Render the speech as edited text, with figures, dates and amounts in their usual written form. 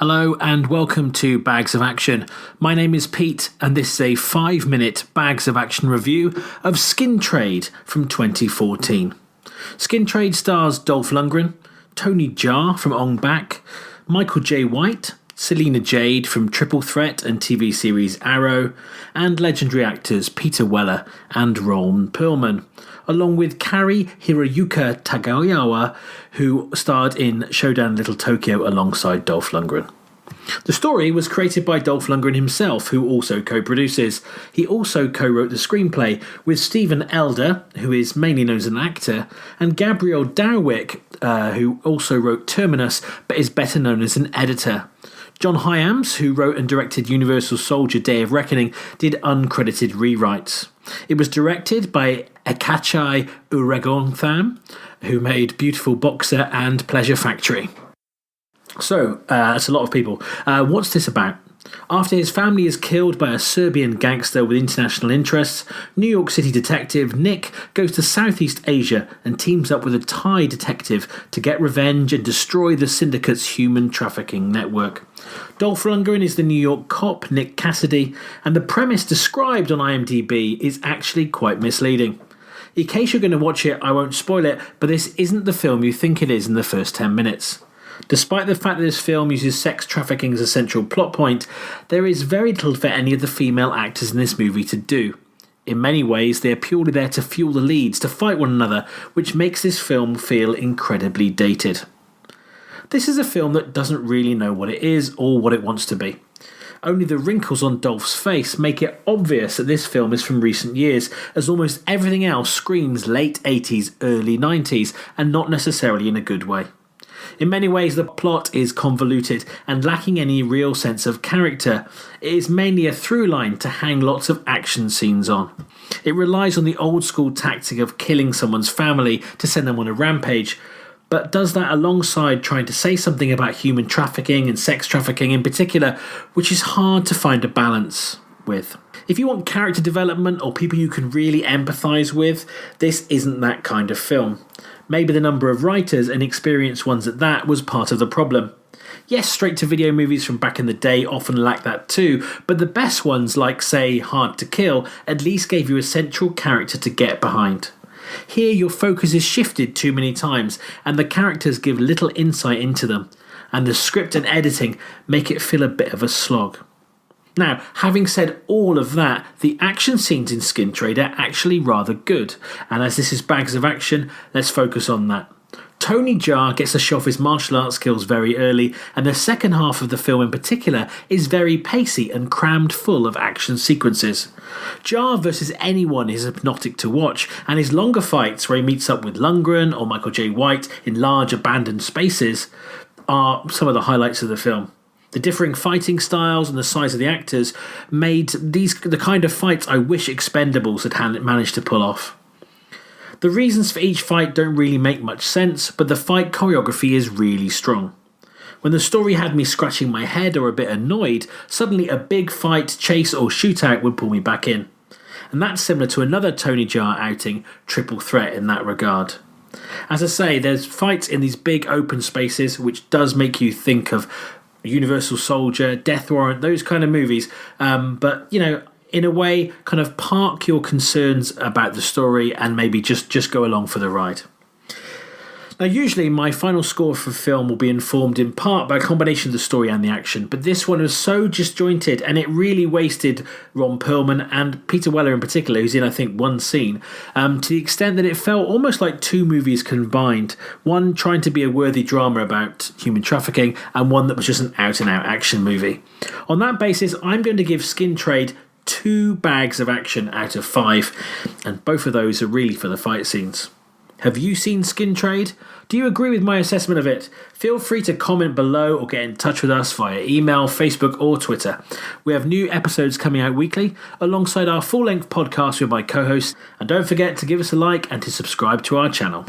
Hello and welcome to Bags of Action. My name is Pete and this is a 5-minute Bags of Action review of Skin Trade from 2014. Skin Trade stars Dolph Lundgren, Tony Jaa from Ong Bak, Michael J. White, Celina Jade from Triple Threat and TV series Arrow, and legendary actors Peter Weller and Ron Perlman, along with Kari Hiroyuka Tagawa, who starred in Showdown Little Tokyo alongside Dolph Lundgren. The story was created by Dolph Lundgren himself, who also co-produces. He also co-wrote the screenplay with Stephen Elder, who is mainly known as an actor, and Gabriel Darwick, who also wrote Terminus, but is better known as an editor. John Hyams, who wrote and directed Universal Soldier Day of Reckoning, did uncredited rewrites. It was directed by Ekachai Uekrongtham, who made Beautiful Boxer and Pleasure Factory. So, that's a lot of people. What's this about? After his family is killed by a Serbian gangster with international interests, New York City detective Nick goes to Southeast Asia and teams up with a Thai detective to get revenge and destroy the syndicate's human trafficking network. Dolph Lundgren is the New York cop Nick Cassidy, and the premise described on IMDb is actually quite misleading. In case you're going to watch it, I won't spoil it, but this isn't the film you think it is in the first 10 minutes. Despite the fact that this film uses sex trafficking as a central plot point, there is very little for any of the female actors in this movie to do. In many ways, they are purely there to fuel the leads, to fight one another, which makes this film feel incredibly dated. This is a film that doesn't really know what it is or what it wants to be. Only the wrinkles on Dolph's face make it obvious that this film is from recent years, as almost everything else screams late 80s, early 90s, and not necessarily in a good way. In many ways, the plot is convoluted and lacking any real sense of character. It is mainly a through line to hang lots of action scenes on. It relies on the old school tactic of killing someone's family to send them on a rampage, but does that alongside trying to say something about human trafficking and sex trafficking in particular, which is hard to find a balance with. If you want character development or people you can really empathise with, this isn't that kind of film. Maybe the number of writers, and experienced ones at that, was part of the problem. Yes, straight-to-video movies from back in the day often lack that too, but the best ones, like, say, Hard to Kill, at least gave you a central character to get behind. Here, your focus is shifted too many times, and the characters give little insight into them, and the script and editing make it feel a bit of a slog. Now, having said all of that, the action scenes in Skin Trade are actually rather good, and as this is Bags of Action, let's focus on that. Tony Jaa gets to show off his martial arts skills very early, and the second half of the film in particular is very pacey and crammed full of action sequences. Jaa versus anyone is hypnotic to watch, and his longer fights where he meets up with Lundgren or Michael J. White in large abandoned spaces are some of the highlights of the film. The differing fighting styles and the size of the actors made these the kind of fights I wish Expendables had managed to pull off. The reasons for each fight don't really make much sense, but the fight choreography is really strong. When the story had me scratching my head or a bit annoyed, suddenly a big fight, chase or shootout would pull me back in. And that's similar to another Tony Jaa outing, Triple Threat, in that regard. As I say, there's fights in these big open spaces which does make you think of Universal Soldier, Death Warrant, those kind of movies, but in a way, kind of park your concerns about the story and maybe just go along for the ride. Now, usually my final score for film will be informed in part by a combination of the story and the action, but this one was so disjointed and it really wasted Ron Perlman and Peter Weller in particular, who's in, I think, one scene, to the extent that it felt almost like two movies combined, one trying to be a worthy drama about human trafficking and one that was just an out-and-out action movie. On that basis, I'm going to give Skin Trade 2 bags of action out of 5, and both of those are really for the fight scenes. Have you seen Skin Trade? Do you agree with my assessment of it? Feel free to comment below or get in touch with us via email, Facebook or Twitter. We have new episodes coming out weekly alongside our full-length podcast with my co-hosts, and don't forget to give us a like and to subscribe to our channel.